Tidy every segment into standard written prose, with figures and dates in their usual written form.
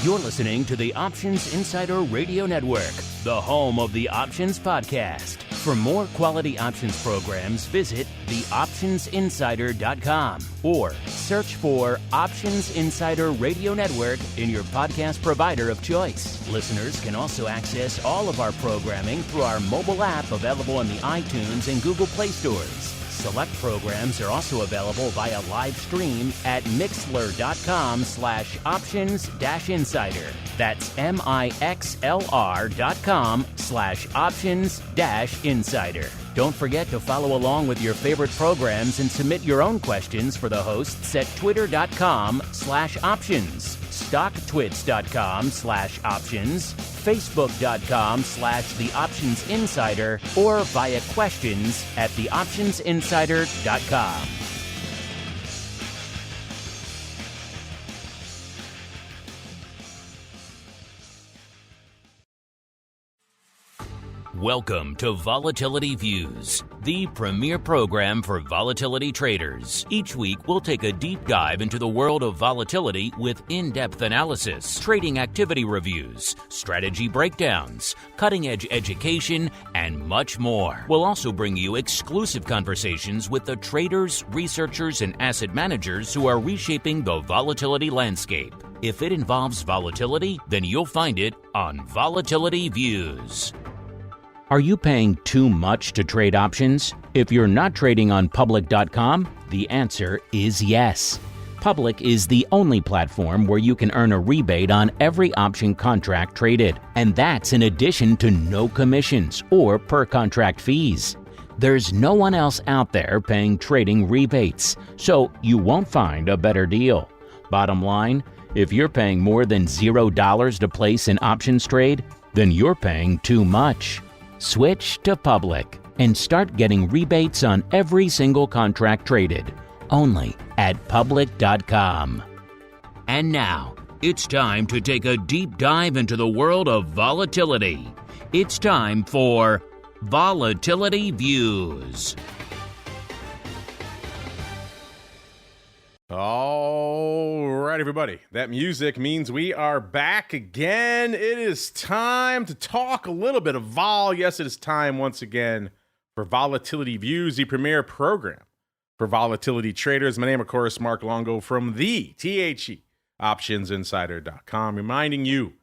You're listening to the Options Insider Radio Network, the home of the Options Podcast. For more quality options programs, visit theoptionsinsider.com or search for Options Insider Radio Network in your podcast provider of choice. Listeners can also access all of our programming through our mobile app available in the iTunes and Google Play stores. Select programs are also available via live stream at mixlr.com/options-insider. That's mixlr.com/options-insider. Don't forget to follow along with your favorite programs and submit your own questions for the hosts at twitter.com/options, stocktwits.com/options, facebook.com/theoptionsinsider, or via questions at theoptionsinsider.com. Welcome to Volatility Views, the premier program for volatility traders. Each week, we'll take a deep dive into the world of volatility with in-depth analysis, trading activity reviews, strategy breakdowns, cutting-edge education, and much more. We'll also bring you exclusive conversations with the traders, researchers, and asset managers who are reshaping the volatility landscape. If it involves volatility, then you'll find it on Volatility Views. Are you paying too much to trade options? If you're not trading on public.com, the answer is yes. Public is the only platform where you can earn a rebate on every option contract traded, and that's in addition to no commissions or per contract fees. There's no one else out there paying trading rebates, so you won't find a better deal. Bottom line, if you're paying more than $0 to place an options trade, then you're paying too much. Switch to Public and start getting rebates on every single contract traded, only at public.com. And now, it's time to take a deep dive into the world of volatility. It's time for Volatility Views. All right, everybody. That music means we are back again. It is time to talk a little bit of vol. Yes, it is time once again for Volatility Views, the premier program for volatility traders. My name, of course, Mark Longo from the optionsinsider.com, reminding you, if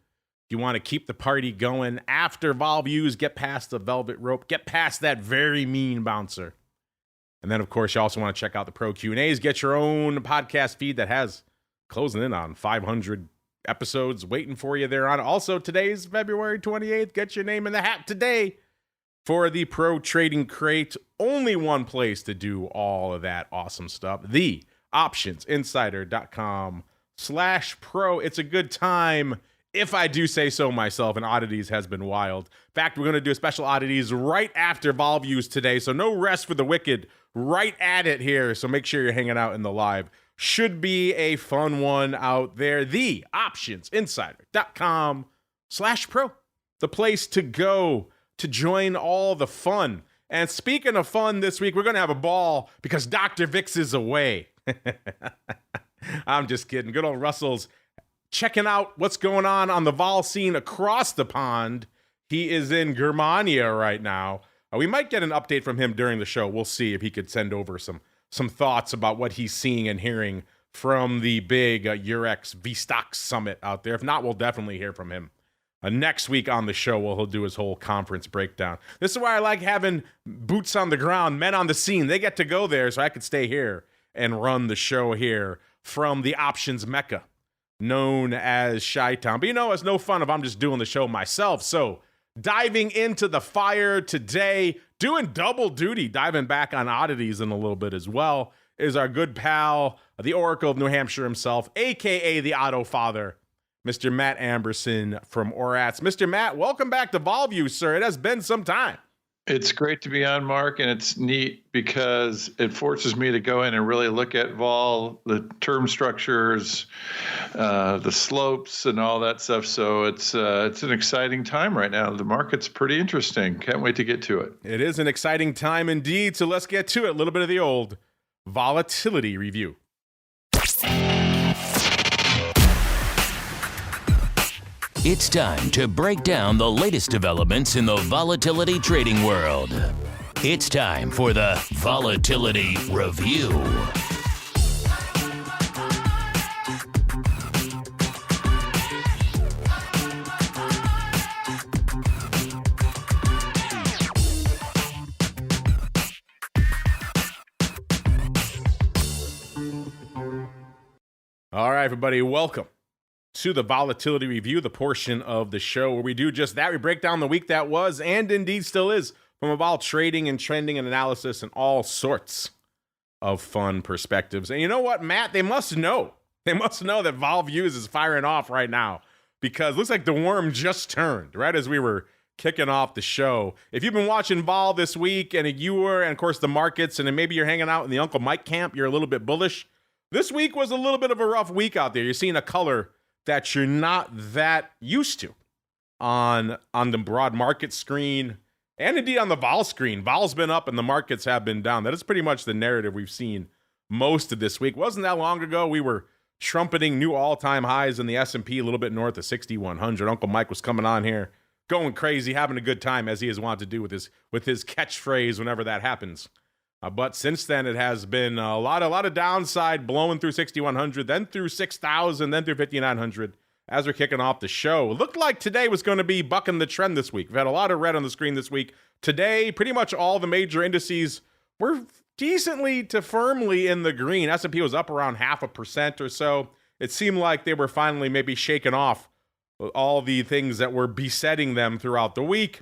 you want to keep the party going after vol views, get past the velvet rope, get past that very mean bouncer. And then, of course, you also want to check out the Pro Q&As. Get your own podcast feed that has closing in on 500 episodes waiting for you there on. Also, today's February 28th. Get your name in the hat today for the Pro Trading Crate. Only one place to do all of that awesome stuff. The optionsinsider.com/pro. It's a good time, if I do say so myself, and Oddities has been wild. In fact, we're going to do a special Oddities right after Vol Views today, so no rest for the wicked. Right at it here, so make sure you're hanging out in the live. Should be a fun one out there. The optionsinsider.com/pro. The place to go to join all the fun. And speaking of fun, this week, we're going to have a ball because Dr. VIX is away. I'm just kidding. Good old Russell's checking out what's going on the vol scene across the pond. He is in Germania right now. We might get an update from him during the show. We'll see if he could send over some thoughts about what he's seeing and hearing from the big Eurex VStock Summit out there. If not, we'll definitely hear from him next week on the show. He'll do his whole conference breakdown. This is why I like having boots on the ground, men on the scene. They get to go there, so I could stay here and run the show here from the options mecca known as Chi-Town. But you know, it's no fun if I'm just doing the show myself. So diving into the fire today, doing double duty, diving back on oddities in a little bit as well, is our good pal, the Oracle of New Hampshire himself, a.k.a. the Auto Father, Mr. Matt Amberson from ORATS. Mr. Matt, welcome back to Vol Views, sir. It has been some time. It's great to be on, Mark, and it's neat because it forces me to go in and really look at vol, the term structures, the slopes, and all that stuff. So it's an exciting time right now. The market's pretty interesting. Can't wait to get to it. It is an exciting time indeed. So let's get to it. A little bit of the old volatility review. It's time to break down the latest developments in the volatility trading world. It's time for the Volatility Review. All right, everybody, welcome to the Volatility Review, the portion of the show where we do just that. We break down the week that was and indeed still is from a vol trading and trending and analysis and all sorts of fun perspectives. And you know what, Matt? They must know. They must know that Vol Views is firing off right now because it looks like the worm just turned right as we were kicking off the show. If you've been watching Vol this week and you were, and of course the markets, and then maybe you're hanging out in the Uncle Mike camp, you're a little bit bullish. This week was a little bit of a rough week out there. You're seeing a color that you're not that used to on the broad market screen and indeed on the vol screen. Vol's been up and the markets have been down. That is pretty much the narrative we've seen most of this week. Wasn't that long ago we were trumpeting new all-time highs in the S&P, a little bit north of 6,100. Uncle Mike was coming on here, going crazy, having a good time as he has wanted to do with his catchphrase whenever that happens. But since then, it has been a lot of downside, blowing through 6,100, then through 6,000, then through 5,900 as we're kicking off the show. It looked like today was going to be bucking the trend this week. We've had a lot of red on the screen this week. Today, pretty much all the major indices were decently to firmly in the green. S&P was up around 0.5% or so. It seemed like they were finally maybe shaking off all the things that were besetting them throughout the week.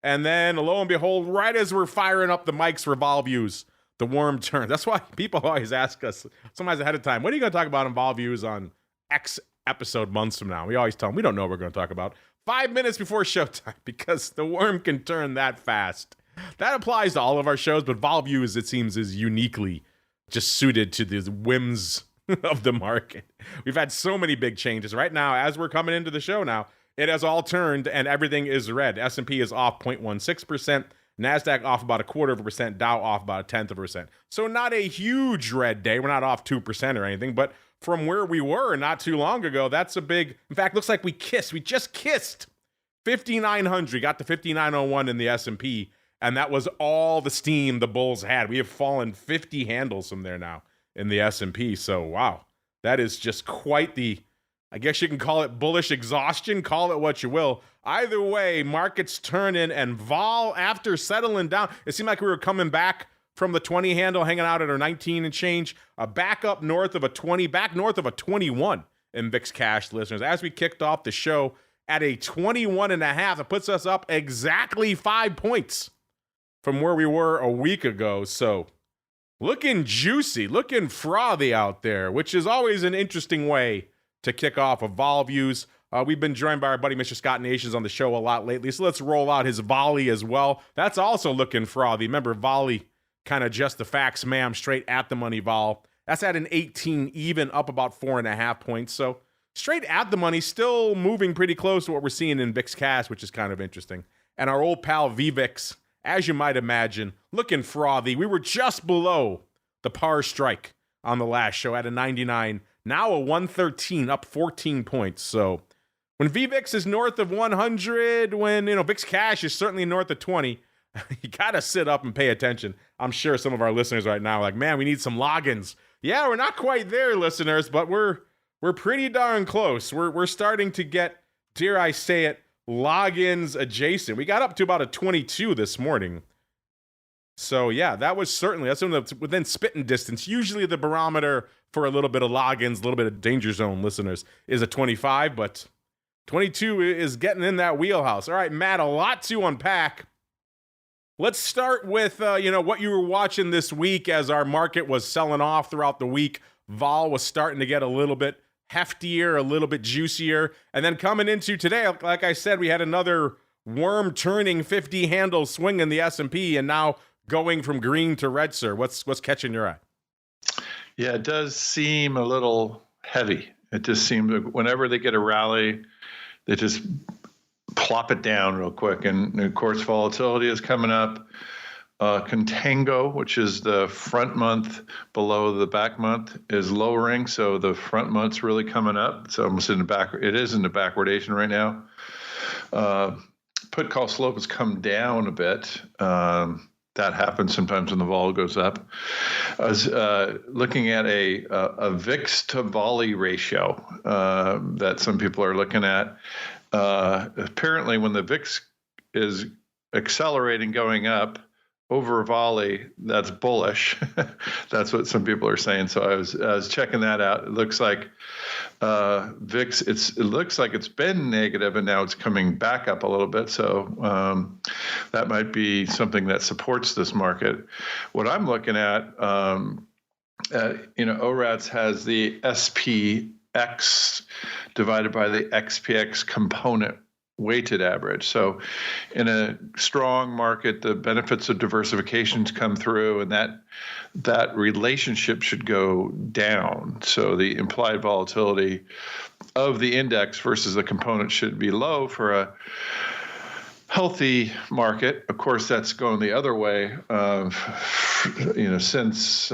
And then, lo and behold, right as we're firing up the mics for Vol Views, the worm turns. That's why people always ask us, sometimes ahead of time, what are you going to talk about in Vol Views on X episode months from now? We always tell them, we don't know what we're going to talk about 5 minutes before showtime because the worm can turn that fast. That applies to all of our shows, but Vol Views, it seems, is uniquely just suited to the whims of the market. We've had so many big changes. Right now, as we're coming into the show now, it has all turned and everything is red. S&P is off 0.16%. NASDAQ off about 0.25%. Dow off about 0.1%. So not a huge red day. We're not off 2% or anything. But from where we were not too long ago, that's a big... In fact, looks like we just kissed 5,900. Got to 5,901 in the S&P. And that was all the steam the bulls had. We have fallen 50 handles from there now in the S&P. So, wow. That is just quite the... I guess you can call it bullish exhaustion, call it what you will. Either way, markets turn in, and vol, after settling down, it seemed like we were coming back from the 20 handle, hanging out at our 19 and change, back up north of a 20, back north of a 21 in VIX cash, listeners. As we kicked off the show at a 21.5, it puts us up exactly 5 points from where we were a week ago. So looking juicy, looking frothy out there, which is always an interesting way to kick off a Vol Views. We've been joined by our buddy Mr. Scott Nations on the show a lot lately, so let's roll out his volley as well. That's also looking frothy. Remember, volley, kind of just the facts, ma'am, straight at the money vol. That's at an 18 even, up about 4.5 points. So straight at the money, still moving pretty close to what we're seeing in VIX cash, which is kind of interesting. And our old pal VVIX, as you might imagine, looking frothy. We were just below the par strike on the last show at a 99. Now a 113, up 14 points. So when VVIX is north of 100, when VIX cash is certainly north of 20, you got to sit up and pay attention. I'm sure some of our listeners right now are like, man, we need some logins. Yeah, we're not quite there, listeners, but we're pretty darn close. We're starting to get, dare I say it, logins adjacent. We got up to about a 22 this morning. So yeah, that's within spitting distance. Usually the barometer for a little bit of logins, a little bit of danger zone listeners is a 25, but 22 is getting in that wheelhouse. All right, Matt, a lot to unpack. Let's start with what you were watching this week as our market was selling off throughout the week. Vol was starting to get a little bit heftier, a little bit juicier, and then coming into today, like I said, we had another worm turning 50 handle swing in the S&P, and now going from green to red, sir. What's catching your eye? Yeah, it does seem a little heavy. It just seems like whenever they get a rally, they just plop it down real quick. And of course, volatility is coming up. Contango, which is the front month below the back month, is lowering. So the front month's really coming up. It's almost in the back. It is in the backwardation right now. Put call slope has come down a bit. That happens sometimes when the vol goes up. I was looking at a VIX to volley ratio that some people are looking at. Apparently, when the VIX is accelerating, going up over volley, that's bullish. That's what some people are saying. So I was checking that out. It looks like VIX. It looks like it's been negative, and now it's coming back up a little bit. So that might be something that supports this market. What I'm looking at, ORATS has the SPX divided by the XPX component weighted average. So in a strong market, the benefits of diversifications come through, and that relationship should go down. So the implied volatility of the index versus the component should be low for a healthy market. Of course, that's going the other way. Since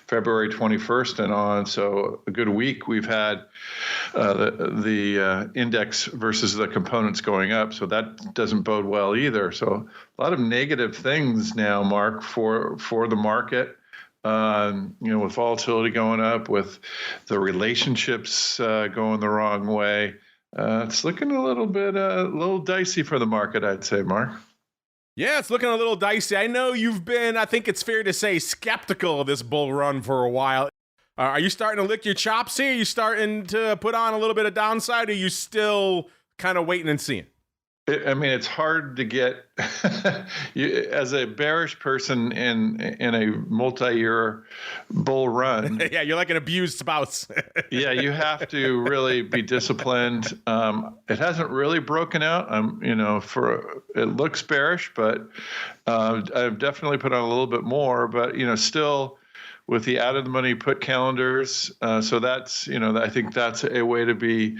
February 21st and on. So a good week we've had the index versus the components going up. So that doesn't bode well either. So a lot of negative things now, Mark, for the market. With volatility going up, with the relationships going the wrong way. It's looking a little dicey for the market, I'd say, Mark. Yeah, it's looking a little dicey. I know you've been, I think it's fair to say, skeptical of this bull run for a while. Are you starting to lick your chops here? Are you starting to put on a little bit of downside, or are you still kind of waiting and seeing? It's hard to get as a bearish person in a multi-year bull run. Yeah, you're like an abused spouse. Yeah, you have to really be disciplined. It hasn't really broken out. It looks bearish, but I've definitely put on a little bit more. But still, with the out of the money put calendars, so that's I think that's a way to be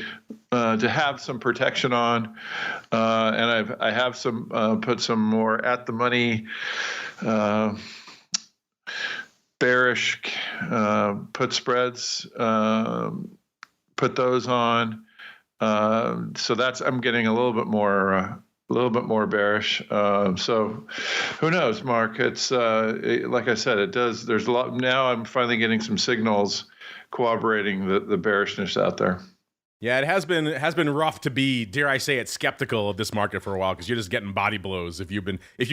to have some protection on, and I have some put some more at the money bearish put spreads, put those on, so that's I'm getting a little bit more bearish. So who knows, Mark? It's like I said, it does. There's a lot now. I'm finally getting some signals corroborating the bearishness out there. Yeah, it has been rough to be, dare I say it, skeptical of this market for a while, because you're just getting body blows if you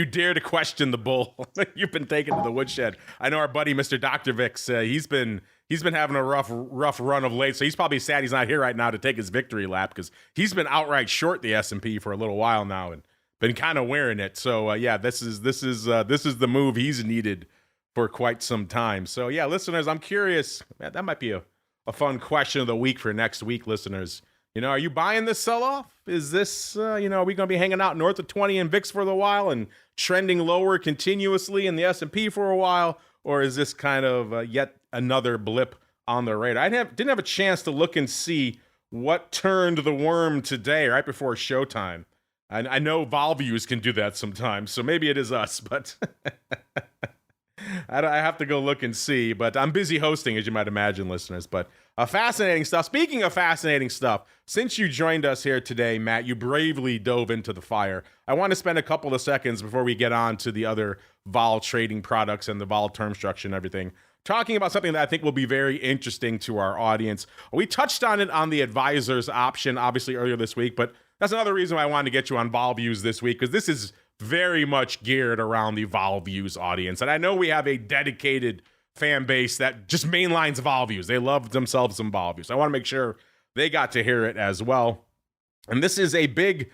dare to question the bull. You've been taken to the woodshed. I know our buddy Mr. Dr. VIX, he's been having a rough run of late, so he's probably sad he's not here right now to take his victory lap, because he's been outright short the S&P for a little while now and been kind of wearing it. So this is the move he's needed for quite some time. So yeah, listeners, I'm curious. Man, that might be a fun question of the week for next week, listeners. Are you buying this sell-off? Is this, are we going to be hanging out north of 20 in VIX for a while and trending lower continuously in the S&P for a while? Or is this kind of yet another blip on the radar? Didn't have a chance to look and see what turned the worm today, right before showtime. I know Vol Views can do that sometimes, so maybe it is us, but I have to go look and see. But I'm busy hosting, as you might imagine, listeners. But fascinating stuff. Speaking of fascinating stuff, since you joined us here today, Matt, you bravely dove into the fire. I want to spend a couple of seconds before we get on to the other vol trading products and the vol term structure and everything, talking about something that I think will be very interesting to our audience. We touched on it on the advisor's option, obviously, earlier this week, but that's another reason why I wanted to get you on Vol Views this week, because this is very much geared around the Vol Views audience. And I know we have a dedicated fan base that just mainlines Vol Views. They love themselves some Vol Views. I want to make sure they got to hear it as well. And this is a big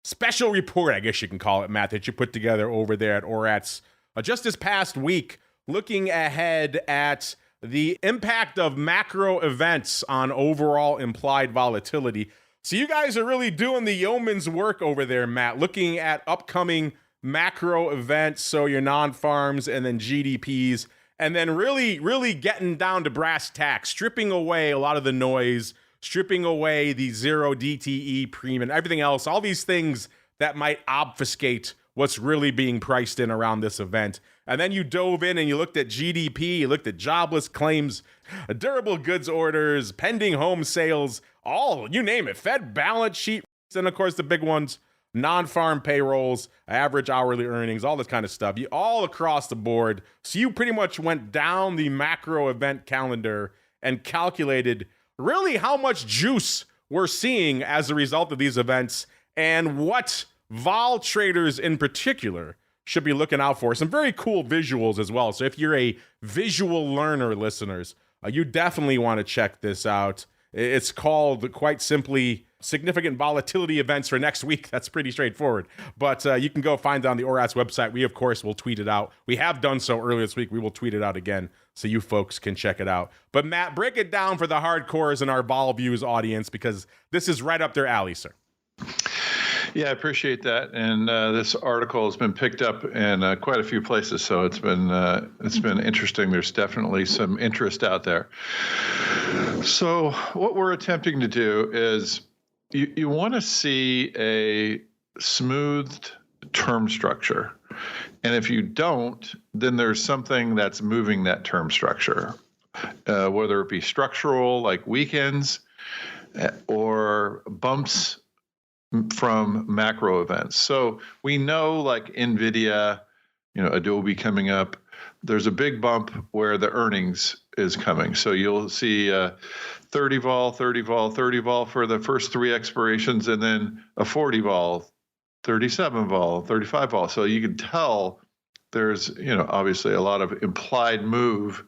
special report, I guess you can call it, Matt, that you put together over there at ORATS just this past week, looking ahead at the impact of macro events on overall implied volatility. So you guys are really doing the yeoman's work over there, Matt, looking at upcoming macro events, so your non-farms and then GDPs, and then really getting down to brass tacks, stripping away a lot of the noise, stripping away the zero DTE premium and everything else, all these things that might obfuscate what's really being priced in around this event. And then you dove in and you looked at GDP, you looked at jobless claims, durable goods orders, pending home sales, all, you name it, Fed balance sheet, and of course the big ones, non-farm payrolls, average hourly earnings, all this kind of stuff, all across the board. So you pretty much went down the macro event calendar and calculated really how much juice we're seeing as a result of these events and what vol traders in particular should be looking out for. Some very cool visuals as well. So if you're a visual learner, listeners, you definitely want to check this out. It's called, quite simply, Significant Volatility Events for Next Week. That's pretty straightforward. But you can go find it on the ORATS website. We, of course, will tweet it out. We have done so earlier this week. We will tweet it out again so you folks can check it out. But Matt, break it down for the hardcores in our Vol Views audience, because this is right up their alley, sir. Yeah, I appreciate that. And this article has been picked up in quite a few places, so it's been interesting. There's definitely some interest out there. So what we're attempting to do is you want to see a smoothed term structure. And if you don't, then there's something that's moving that term structure, whether it be structural, like weekends, or bumps from macro events. So we know, like NVIDIA, Adobe coming up, there's a big bump where the earnings is coming. So you'll see 30 vol, 30 vol, 30 vol for the first three expirations, and then a 40 vol, 37 vol, 35 vol. So you can tell there's, obviously a lot of implied move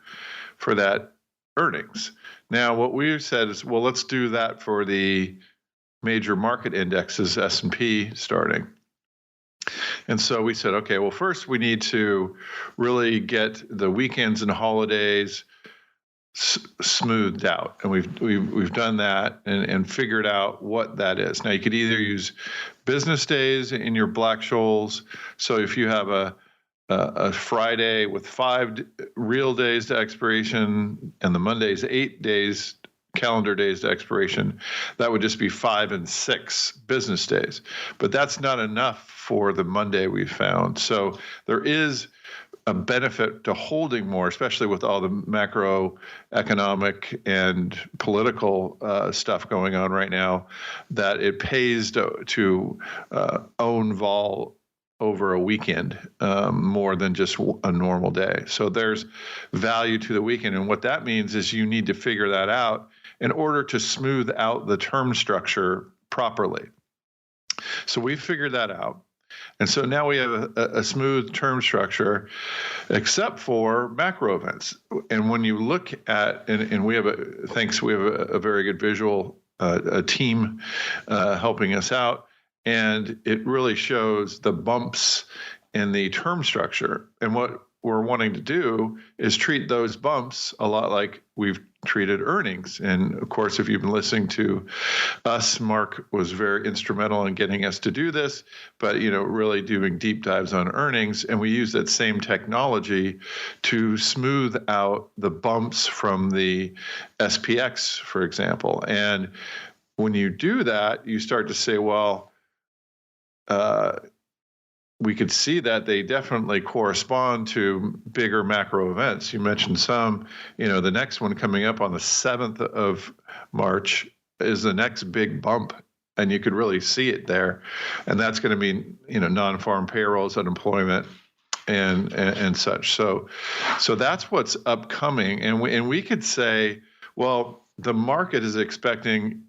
for that earnings. Now, what we've said is, well, let's do that for the major market indexes, S&P starting. And so we said, okay, well, first we need to really get the weekends and holidays smoothed out. And we've done that and figured out what that is. Now, you could either use business days in your Black-Scholes. So if you have a Friday with 5 real days to expiration and the Monday's 8 days, calendar days to expiration, that would just be 5 and 6 business days. But that's not enough for the Monday we found. So there is a benefit to holding more, especially with all the macroeconomic and political stuff going on right now, that it pays to own vol over a weekend more than just a normal day. So there's value to the weekend. And what that means is you need to figure that out in order to smooth out the term structure properly. So we've figured that out. And so now we have a smooth term structure, except for macro events. And when you look at, and we have a very good visual, a team helping us out, and it really shows the bumps in the term structure. And what we're wanting to do is treat those bumps a lot like we've treated earnings. And of course, if you've been listening to us, Mark was very instrumental in getting us to do this, but really doing deep dives on earnings. And we use that same technology to smooth out the bumps from the SPX, for example. And when you do that, you start to say, well, we could see that they definitely correspond to bigger macro events. You mentioned some, the next one coming up on the 7th of March is the next big bump, and you could really see it there. And that's going to mean, non-farm payrolls, unemployment, and such. So that's what's upcoming. And we could say, well, the market is expecting,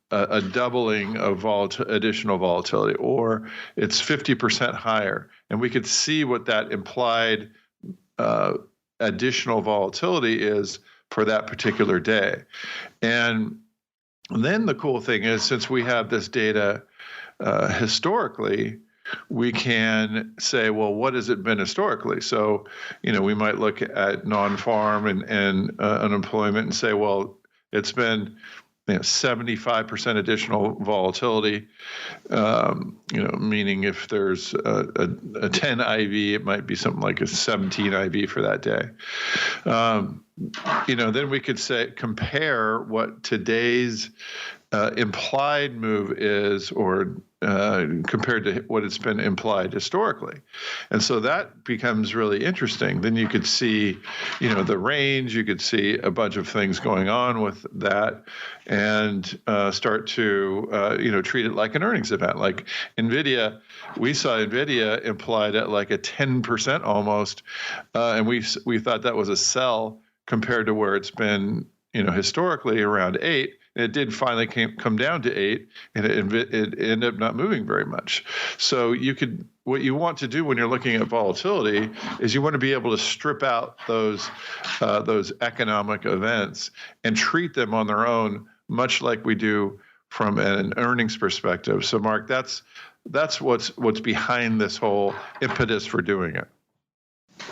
a doubling of additional volatility, or it's 50% higher. And we could see what that implied additional volatility is for that particular day. And then the cool thing is, since we have this data historically, we can say, well, what has it been historically? So, we might look at non-farm and unemployment and say, well, it's been 75% additional volatility, meaning if there's a 10 IV, it might be something like a 17 IV for that day. Then we could say, compare what today's implied move is, or compared to what it's been implied historically. And so that becomes really interesting. Then you could see, the range, you could see a bunch of things going on with that, and start to, treat it like an earnings event. Like NVIDIA, we saw NVIDIA implied at like a 10% almost, and we thought that was a sell compared to where it's been, historically around 8. It did finally come down to 8, and it ended up not moving very much. So what you want to do when you're looking at volatility is you want to be able to strip out those economic events and treat them on their own, much like we do from an earnings perspective. So, Mark, that's what's behind this whole impetus for doing it.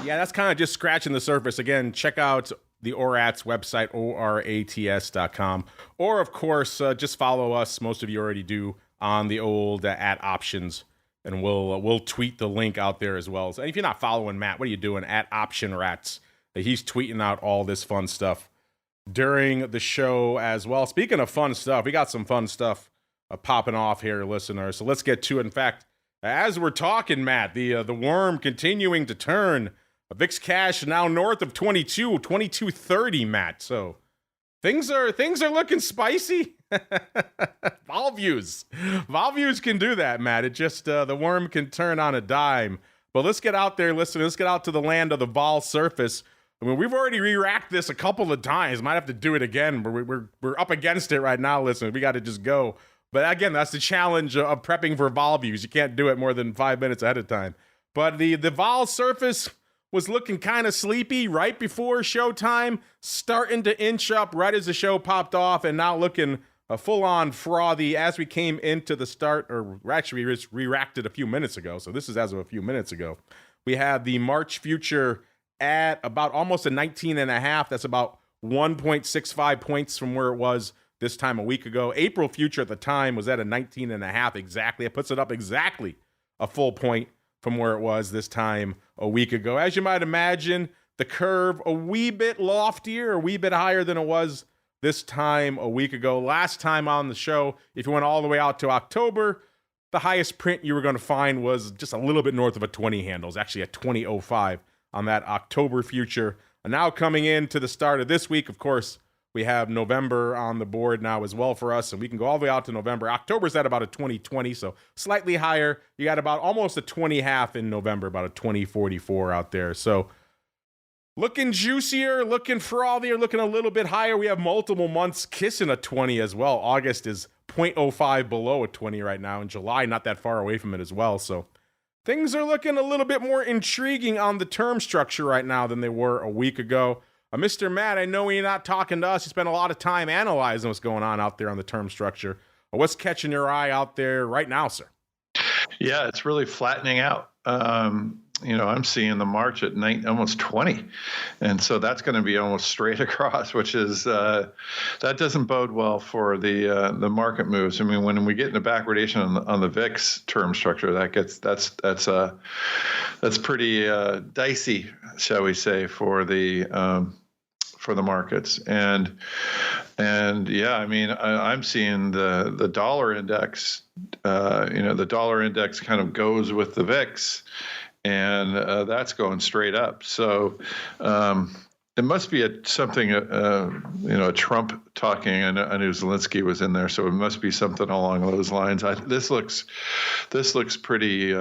Yeah, that's kind of just scratching the surface. Again, check out the ORATS website, ORATS.com. Or, of course, just follow us. Most of you already do on the old at options. And we'll tweet the link out there as well. So if you're not following Matt, what are you doing? At Option Rats. He's tweeting out all this fun stuff during the show as well. Speaking of fun stuff, we got some fun stuff popping off here, listeners. So let's get to it. In fact, as we're talking, Matt, the worm continuing to turn. VIX cash now north of 22.30, Matt. So things are looking spicy. Vol views can do that, Matt. It just the worm can turn on a dime. But let's get out there, listen. Let's get out to the land of the vol surface. I mean, we've already re-racked this a couple of times. Might have to do it again, but we're up against it right now. Listen, we got to just go. But again, that's the challenge of prepping for vol views. You can't do it more than 5 minutes ahead of time. But the vol surface was looking kind of sleepy right before showtime, starting to inch up right as the show popped off, and now looking full-on frothy as we came into the start, or actually we just re-racked it a few minutes ago, so this is as of a few minutes ago. We had the March future at about almost a 19.5. That's about 1.65 points from where it was this time a week ago. April future at the time was at a 19.5 exactly. It puts it up exactly a full point from where it was this time a week ago. As you might imagine, the curve a wee bit loftier, a wee bit higher than it was this time a week ago. Last time on the show, if you went all the way out to October, the highest print you were going to find was just a little bit north of a 20 handle. It's actually a 20.05 on that October future. And now coming into the start of this week, of course, we have November on the board now as well for us, and we can go all the way out to November. October's at about a 20.20, so slightly higher. You got about almost a 20.5 in November, about a 20.44 out there. So looking juicier, looking frothier, looking a little bit higher. We have multiple months kissing a 20 as well. August is 0.05 below a 20 right now, and July not that far away from it as well. So things are looking a little bit more intriguing on the term structure right now than they were a week ago. Mr. Matt, I know when you're not talking to us, you spend a lot of time analyzing what's going on out there on the term structure. What's catching your eye out there right now, sir? Yeah, it's really flattening out. I'm seeing the March at almost 20. And so that's going to be almost straight across, which is, that doesn't bode well for the market moves. I mean, when we get into backwardation on the VIX term structure, that's pretty dicey, shall we say, for the markets. And yeah, I mean, I'm seeing the dollar index, the dollar index kind of goes with the VIX, and that's going straight up. So it must be something, a Trump talking. I knew Zelensky was in there, so it must be something along those lines. This looks pretty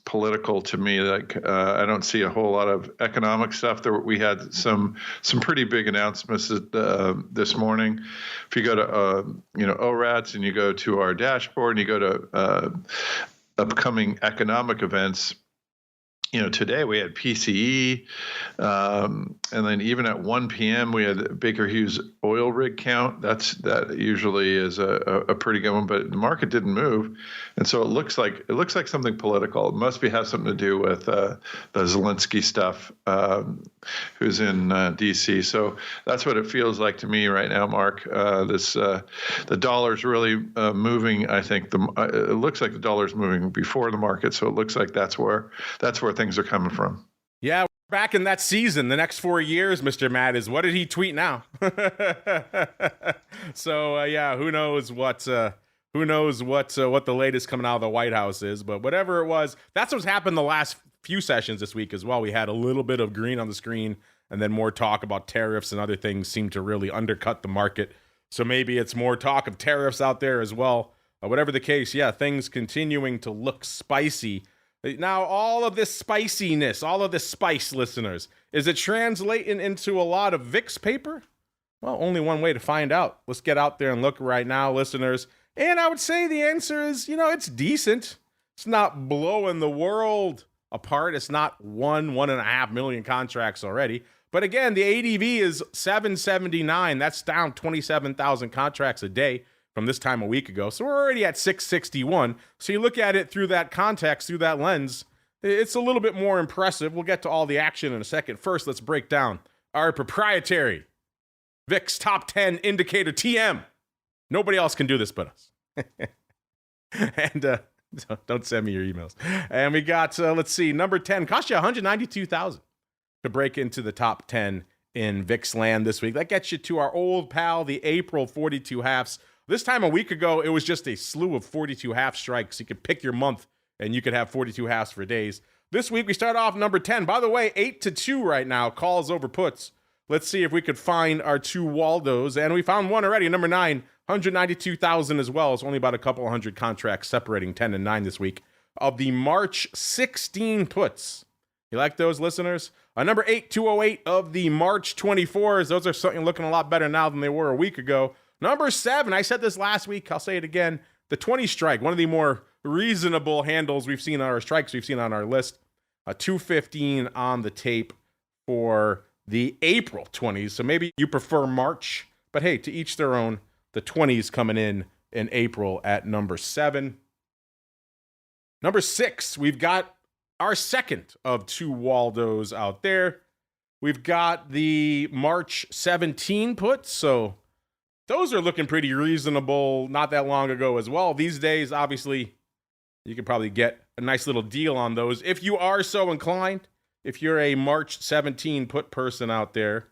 political to me. Like I don't see a whole lot of economic stuff. We had some pretty big announcements this morning. If you go to ORATS and you go to our dashboard and you go to upcoming economic events. Today we had PCE, and then even at 1 p.m. we had Baker Hughes oil rig count. That usually is a pretty good one, but the market didn't move, and so it looks like something political. It must have something to do with the Zelensky stuff, who's in D.C. So that's what it feels like to me right now, Mark. The dollar's really moving. I think it looks like the dollar's moving before the market, so it looks like that's where things are coming from. Yeah, Back in that season, the next 4 years, Mr. Matt, is what did he tweet now? So yeah, who knows what the latest coming out of the White House is? But whatever it was, that's what's happened the last few sessions this week as well. We had a little bit of green on the screen, and then more talk about tariffs and other things seem to really undercut the market. So maybe it's more talk of tariffs out there as well. Whatever the case, yeah, things continuing to look spicy. Now, all of this spiciness, all of this spice, listeners, is it translating into a lot of VIX paper? Well, only one way to find out. Let's get out there and look right now, listeners. And I would say the answer is, it's decent. It's not blowing the world apart. It's not 1.5 million contracts already. But again, the ADV is 779. That's down 27,000 contracts a day from this time a week ago. So we're already at 661. So you look at it through that context, through that lens, it's a little bit more impressive. We'll get to all the action in a second. First, let's break down our proprietary VIX Top 10 Indicator TM. Nobody else can do this but us. And don't send me your emails. And we got, let's see, number 10, cost you $192,000 to break into the top 10 in VIX land this week. That gets you to our old pal, the April 42 halves. This time a week ago, it was just a slew of 42 half strikes. You could pick your month, and you could have 42 halves for days. This week, we start off number 10. By the way, 8-2 right now, calls over puts. Let's see if we could find our two Waldos, and we found one already, number 9, 192,000 as well. It's only about a couple hundred contracts separating 10 and 9 this week of the March 16 puts. You like those, listeners? Number 8, 208 of the March 24s. Those are certainly looking a lot better now than they were a week ago. Number 7, I said this last week, I'll say it again, the 20 strike, one of the more reasonable handles we've seen on our strikes we've seen on our list. 215 on the tape for the April 20s. So maybe you prefer March, but hey, to each their own. The 20s coming in April at number 7. Number 6, we've got our second of two Waldos out there. We've got the March 17 puts, so those are looking pretty reasonable not that long ago as well. These days, obviously, you could probably get a nice little deal on those if you are so inclined. If you're a March 17 put person out there,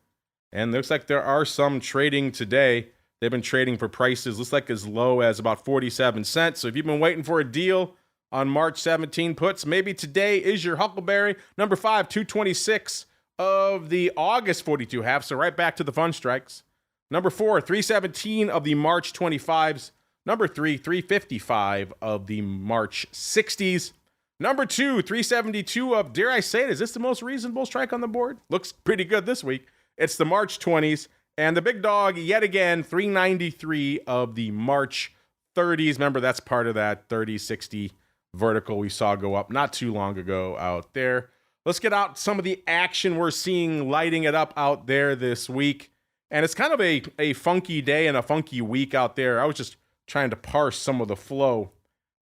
and looks like there are some trading today. They've been trading for prices, looks like as low as about 47 cents. So if you've been waiting for a deal on March 17 puts, maybe today is your huckleberry. Number 5, 226 of the August 42 half. So right back to the fun strikes. Number 4, 317 of the March 25s. Number 3, 355 of the March 60s. Number 2, 372 of, dare I say it, is this the most reasonable strike on the board? Looks pretty good this week. It's the March 20s. And the big dog, yet again, 393 of the March 30s. Remember, that's part of that 30-60 vertical we saw go up not too long ago out there. Let's get out some of the action we're seeing lighting it up out there this week. And it's kind of a funky day and a funky week out there. I was just trying to parse some of the flow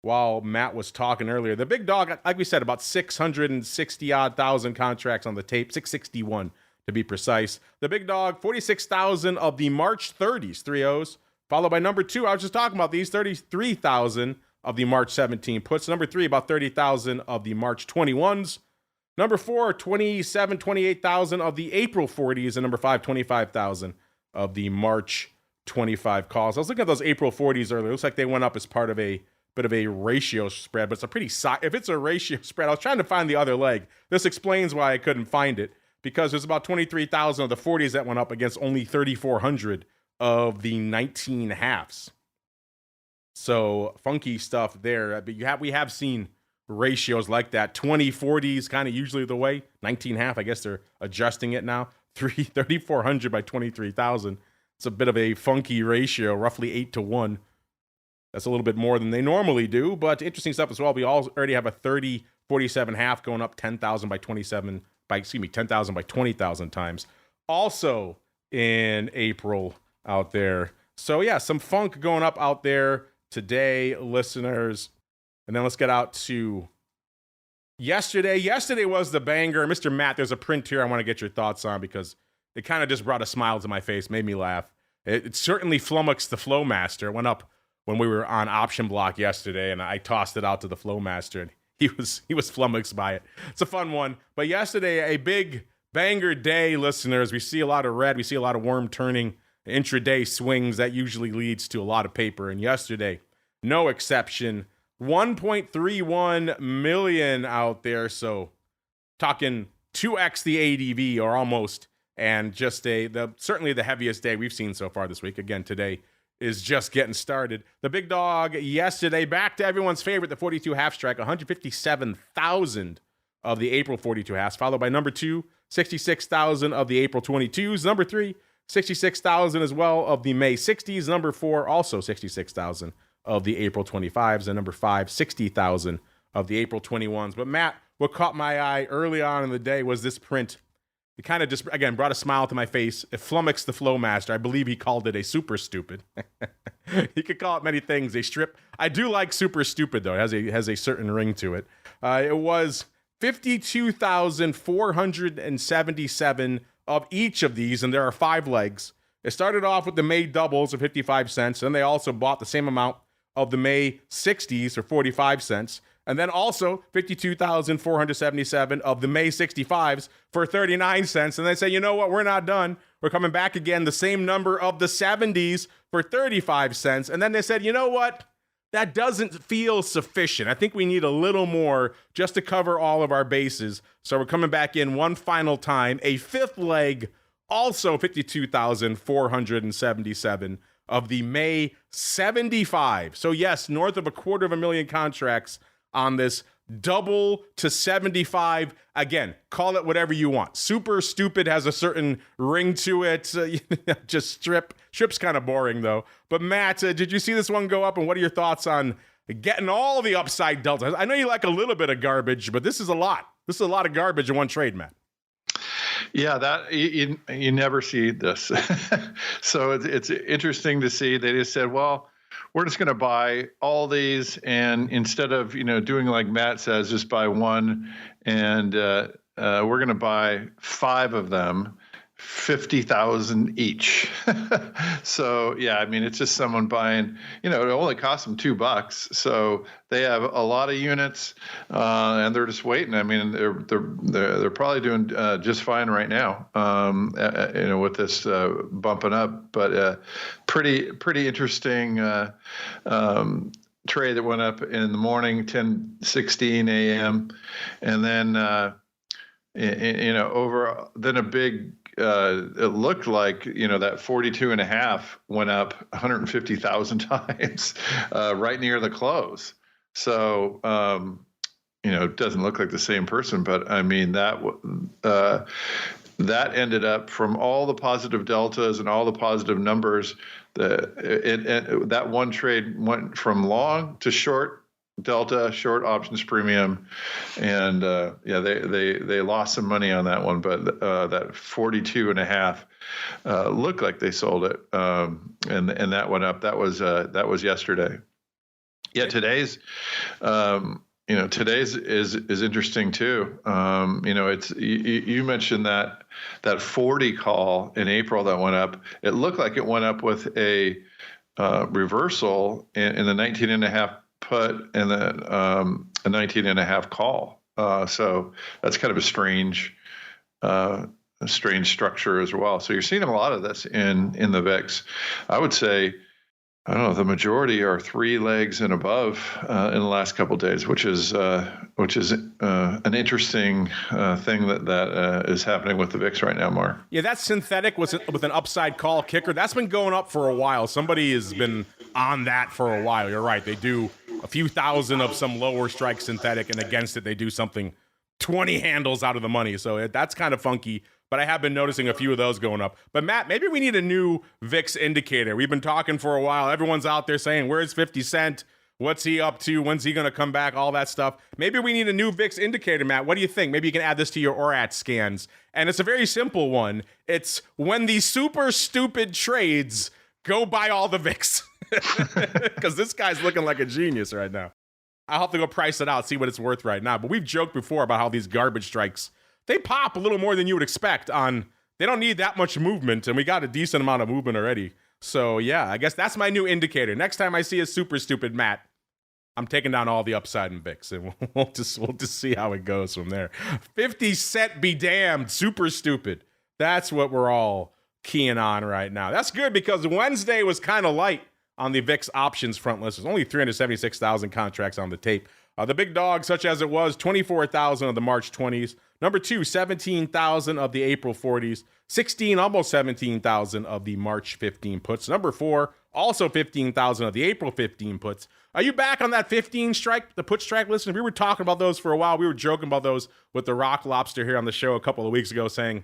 while Matt was talking earlier. The big dog, like we said, about 660-odd thousand contracts on the tape, 661 to be precise. The big dog, 46,000 of the March 30s, 3-0s, followed by number 2. I was just talking about these, 33,000 of the March 17 puts. Number 3, about 30,000 of the March 21s. Number 4, 28,000 of the April 40s. And number 5, 25,000 of the March 25 calls. I was looking at those April 40s earlier. It looks like they went up as part of a bit of a ratio spread, but it's a pretty if it's a ratio spread, I was trying to find the other leg. This explains why I couldn't find it, because there's about 23,000 of the 40s that went up against only 3,400 of the 19 halves. So funky stuff there. But we have seen ratios like that. 20-40 is kind of usually the way. 19 half, I guess they're adjusting it now. 3,400 by 23,000. It's a bit of a funky ratio, roughly 8-1. That's a little bit more than they normally do, but interesting stuff as well. We already have a 30-47 half going up 10,000 by 10,000 by 20,000 times. Also in April out there. So yeah, some funk going up out there today, listeners. And then let's get out to yesterday. Yesterday was the banger. Mr. Matt, there's a print here I want to get your thoughts on because it kind of just brought a smile to my face, made me laugh. It certainly flummoxed the Flowmaster. It went up when we were on option block yesterday, and I tossed it out to the Flowmaster, and he was flummoxed by it. It's a fun one. But yesterday, a big banger day, listeners. We see a lot of red. We see a lot of worm turning intraday swings. That usually leads to a lot of paper. And yesterday, no exception. 1.31 million out there. So talking 2x the ADV or almost. And just certainly the heaviest day we've seen so far this week. Again, today is just getting started. The big dog yesterday, back to everyone's favorite, the 42 half strike, 157,000 of the April 42 halves, followed by number 2, 66,000 of the April 22s. Number 3, 66,000 as well of the May 60s. Number 4, also 66,000 of the April 25s. And number 5, 60,000 of the April 21s. But Matt, what caught my eye early on in the day was this print. It kind of just, again, brought a smile to my face. It flummoxed the flow master. I believe he called it a super stupid. He could call it many things. A strip. I do like super stupid, though. It has a certain ring to it. It was 52,477 of each of these, and there are 5 legs. It started off with the May doubles of 55 cents, and they also bought the same amount of the May 60s for 45 cents. And then also 52,477 of the May 65s for 39 cents. And they say, you know what? We're not done. We're coming back again. The same number of the 70s for 35 cents. And then they said, you know what? That doesn't feel sufficient. I think we need a little more just to cover all of our bases. So we're coming back in one final time. A 5th leg, also 52,477 of the May 75. So yes, north of 250,000 contracts on this double to 75. Again, call it whatever you want. Super stupid has a certain ring to it. Just strip's kind of boring though. But Matt, did you see this one go up? And what are your thoughts on getting all the upside deltas? I know you like a little bit of garbage, but this is a lot. This is a lot of garbage in one trade, Matt. Yeah, that you never see this. So it's interesting to see. They just said, well, we're just going to buy all these, and instead of doing like Matt says, just buy one, and we're going to buy 5 of them, 50,000 each. So yeah, I mean, it's just someone buying. It only costs them $2, so they have a lot of units, and they're just waiting. I mean, they're probably doing just fine right now. With this bumping up, but pretty interesting trade that went up in the morning, 10:16 a.m., and then then a big. It looked like that 42.5 went up 150,000 times right near the close. So it doesn't look like the same person, but I mean that ended up from all the positive deltas and all the positive numbers. That one trade went from long to short. Delta, short options premium, and they lost some money on that one, but that 42.5 looked like they sold it, and that went up. That was yesterday. Yeah, today's is interesting too. It's you mentioned that 40 call in April that went up. It looked like it went up with a reversal in the 19.5 put and then a 19.5 call. So that's kind of a strange structure as well. So you're seeing a lot of this in the VIX. I would say, I don't know, the majority are 3 legs and above in the last couple of days, which is an interesting thing that is happening with the VIX right now, Mark. Yeah, that's synthetic with an upside call kicker. That's been going up for a while. Somebody has been on that for a while. You're right. They do a few thousand of some lower strike synthetic, and against it, they do something 20 handles out of the money. So that's kind of funky. But I have been noticing a few of those going up. But Matt, maybe we need a new VIX indicator. We've been talking for a while. Everyone's out there saying, where's 50 Cent? What's he up to? When's he going to come back? All that stuff. Maybe we need a new VIX indicator, Matt. What do you think? Maybe you can add this to your ORATS scans. And it's a very simple one. It's when these super stupid trades go buy all the VIX. Because this guy's looking like a genius right now. I'll have to go price it out, see what it's worth right now. But we've joked before about how these garbage strikes, they pop a little more than you would expect they don't need that much movement, and we got a decent amount of movement already. So yeah, I guess that's my new indicator. Next time I see a super stupid, Matt, I'm taking down all the upside in VIX, and we'll just see how it goes from there. 50 cent be damned, super stupid. That's what we're all keying on right now. That's good because Wednesday was kind of light on the VIX options front list. There's only 376,000 contracts on the tape. The big dog, such as it was, 24,000 of the March 20s. Number 2, 17,000 of the April 40s. 16, almost 17,000 of the March 15 puts. Number 4, also 15,000 of the April 15 puts. Are you back on that 15 strike, the put strike list? We were talking about those for a while. We were joking about those with the Rock Lobster here on the show a couple of weeks ago, saying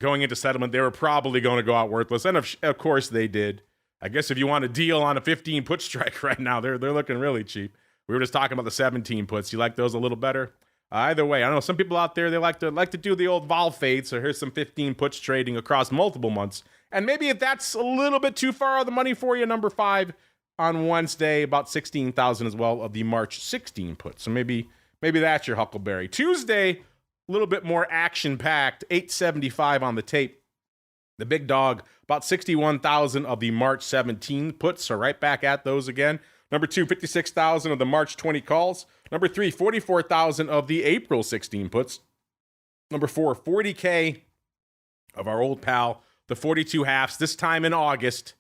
going into settlement, they were probably going to go out worthless. And of course they did. I guess if you want a deal on a 15 put strike right now, they're looking really cheap. We were just talking about the 17 puts. You like those a little better? Either way, I know some people out there, they like to do the old vol fade. So here's some 15 puts trading across multiple months. And maybe if that's a little bit too far out of the money for you, number 5 on Wednesday, about 16,000 as well of the March 16 puts. So maybe that's your Huckleberry. Tuesday, a little bit more action-packed, 875 on the tape. The big dog, about 61,000 of the March 17 puts. So right back at those again. Number 2, 56,000 of the March 20 calls. Number 3, 44,000 of the April 16 puts. Number 4, 40K of our old pal, the 42 halves. This time in August,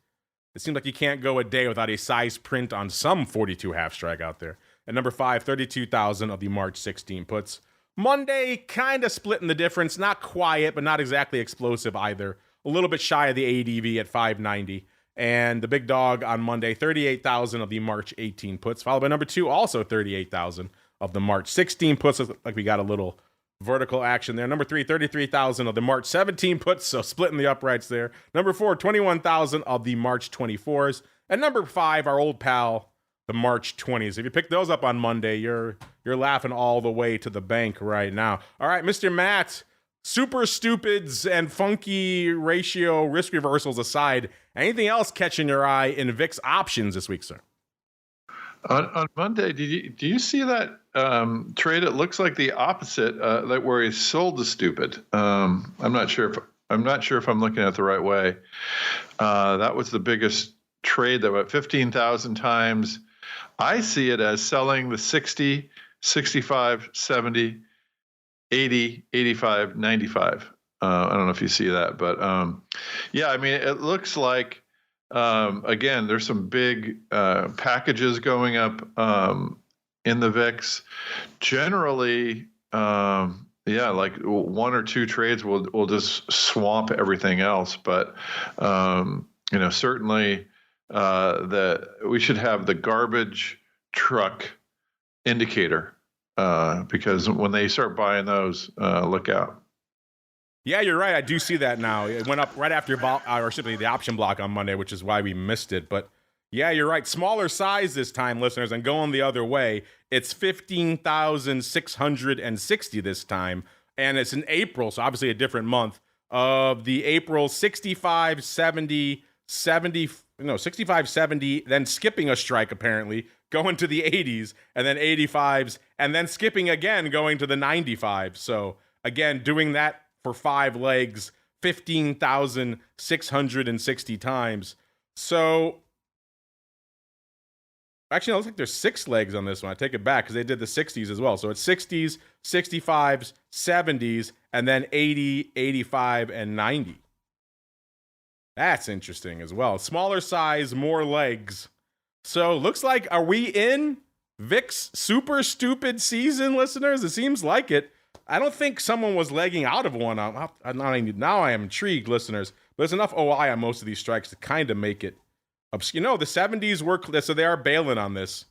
it seems like you can't go a day without a size print on some 42 half strike out there. And number 5, 32,000 of the March 16 puts. Monday, kind of splitting the difference. Not quiet, but not exactly explosive either. A little bit shy of the ADV at 590. And the big dog on Monday, 38,000 of the March 18 puts, followed by number 2, also 38,000 of the March 16 puts. Looks like we got a little vertical action there. Number 3, 33,000 of the March 17 puts, so splitting the uprights there. Number 4, 21,000 of the March 24s. And number 5, our old pal, the March 20s. If you pick those up on Monday, you're laughing all the way to the bank right now. All right, Mr. Matt, super stupids and funky ratio risk reversals aside, anything else catching your eye in VIX options this week, sir? On Monday, do you see that trade? It looks like the opposite, that where he sold the stupid. I'm not sure if I'm looking at it the right way. That was the biggest trade that went 15,000 times. I see it as selling the 60, 65, 70, 80, 85, 95. I don't know if you see that, but yeah, I mean, it looks like, again, there's some big packages going up in the VIX. Generally, yeah, like 1 or 2 trades will just swamp everything else. But, certainly we should have the garbage truck indicator. Because when they start buying those, look out. Yeah, you're right. I do see that now. It went up right after the option block on Monday, which is why we missed it. But yeah, you're right. Smaller size this time, listeners, and going the other way. It's 15,660 this time, and it's in April, so obviously a different month, of the April 65, 70, 65, then skipping a strike apparently, going to the 80s, and then 85s, and then skipping again, going to the 95. So again, doing that for 5 legs, 15,660 times. So actually, it looks like there's 6 legs on this one. I take it back because they did the 60s as well. So it's 60s, 65s, 70s, and then 80, 85, and 90. That's interesting as well. Smaller size, more legs. So looks like, are we in VIX super stupid season, listeners? It seems like it. I don't think someone was legging out of one. Now I am intrigued, listeners. But there's enough OI on most of these strikes to kind of make it obscure. The 70s were, so they are bailing on this.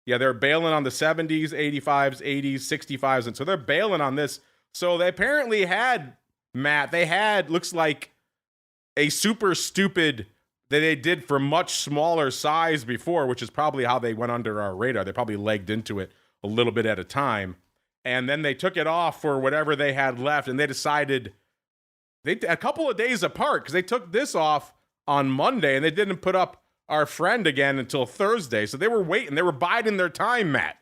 Yeah, they're bailing on the 70s, 85s, 80s, 65s. And so they're bailing on this. So they apparently had, Matt, looks like a super stupid that they did for much smaller size before, which is probably how they went under our radar. They probably legged into it a little bit at a time. And then they took it off for whatever they had left, and they decided a couple of days apart, because they took this off on Monday, and they didn't put up our friend again until Thursday. So they were waiting. They were biding their time, Matt,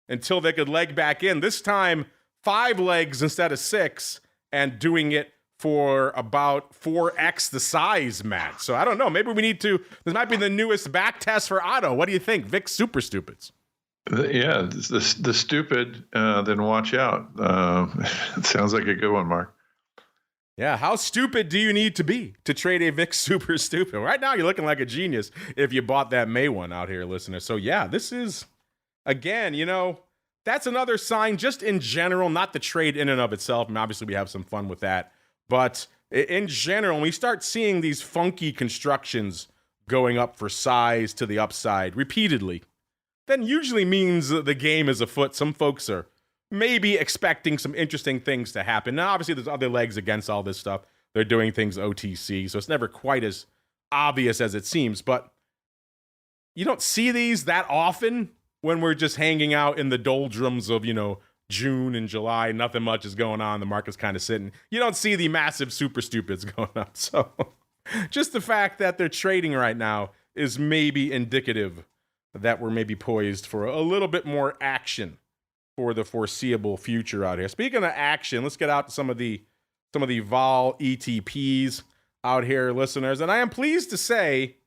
until they could leg back in. This time, 5 legs instead of 6, and doing it for about 4x the size, Matt. So I don't know. Maybe we need to, this might be the newest back test for Otto. What do you think? VIX super stupids. The stupid, then watch out. It sounds like a good one, Mark. Yeah, how stupid do you need to be to trade a VIX super stupid? Right now, you're looking like a genius if you bought that May one out here, listener. So yeah, this is, again, that's another sign just in general, not the trade in and of itself. And obviously we have some fun with that. But in general, when we start seeing these funky constructions going up for size to the upside repeatedly, then usually means the game is afoot. Some folks are maybe expecting some interesting things to happen. Now, obviously, there's other legs against all this stuff. They're doing things OTC, so it's never quite as obvious as it seems. But you don't see these that often when we're just hanging out in the doldrums of, June and July. Nothing much is going on. The market's kind of sitting. You don't see the massive super stupids going up. So just the fact that they're trading right now is maybe indicative that we're maybe poised for a little bit more action for the foreseeable future out here. Speaking of action, let's get out to some of the vol ETPs out here, listeners. And I am pleased to say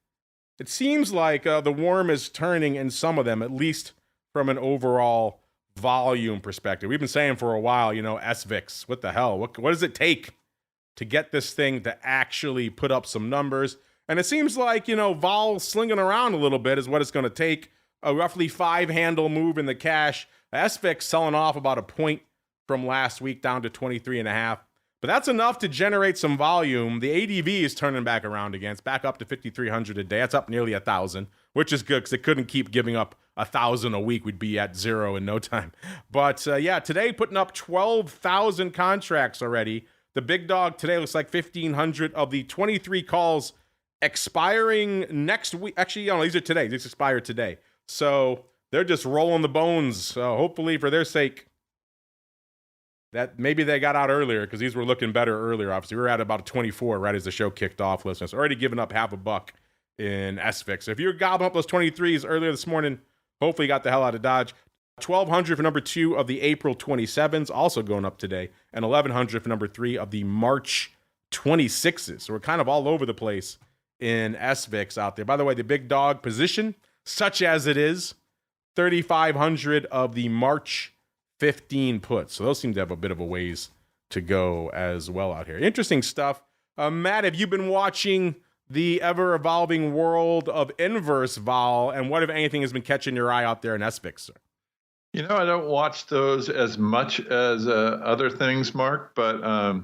it seems like the worm is turning in some of them, at least from an overall volume perspective. We've been saying for a while, SVIX, what the hell? What does it take to get this thing to actually put up some numbers? And it seems like, vol slinging around a little bit is what it's going to take. A roughly 5-handle move in the cash. SVIX selling off about a point from last week down to 23.5. But that's enough to generate some volume. The ADV is turning back around again. It's back up to 5,300 a day. That's up nearly 1,000, which is good because it couldn't keep giving up 1,000 a week. We'd be at zero in no time. But today putting up 12,000 contracts already. The big dog today looks like 1,500 of the 23 calls expiring next week. Actually, these are today. These expire today. So they're just rolling the bones. Hopefully, for their sake, that maybe they got out earlier because these were looking better earlier. Obviously, we were at about a 24 right as the show kicked off, listeners. Already giving up $0.50 in SVIX. So if you're gobbling up those 23s earlier this morning, hopefully you got the hell out of Dodge. 1,200 for number 2 of the April 27s, also going up today, and 1,100 for number 3 of the March 26s. So we're kind of all over the place in SVIX out there. By the way, the big dog position, such as it is, 3,500 of the March 15 puts. So those seem to have a bit of a ways to go as well out here. Interesting stuff. Matt, have you been watching the ever-evolving world of inverse vol, and what, if anything, has been catching your eye out there in SVIX, sir? I don't watch those as much as other things, Mark, but I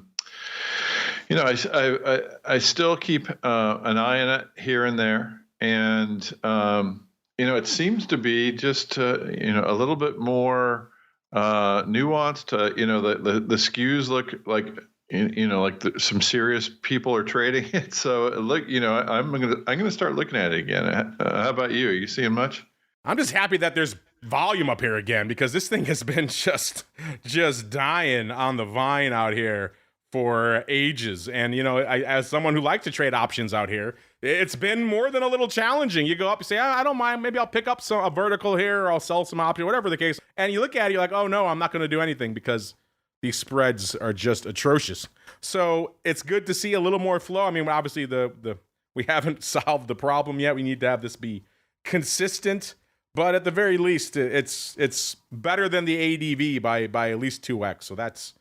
still keep an eye on it here and there, and it seems to be just a little bit more nuanced. The skews look like some serious people are trading it. So look, I'm gonna start looking at it again. How about you? Are you seeing much? I'm just happy that there's volume up here again, because this thing has been just dying on the vine out here for ages. And as someone who likes to trade options out here, it's been more than a little challenging. You go up, you say, I don't mind, maybe I'll pick up a vertical here, or I'll sell some option, whatever the case. And you look at it, you're like, oh no, I'm not going to do anything because these spreads are just atrocious. So it's good to see a little more flow. I mean, obviously we haven't solved the problem yet. We need to have this be consistent. But at the very least, it's better than the ADV by at least 2x. So that's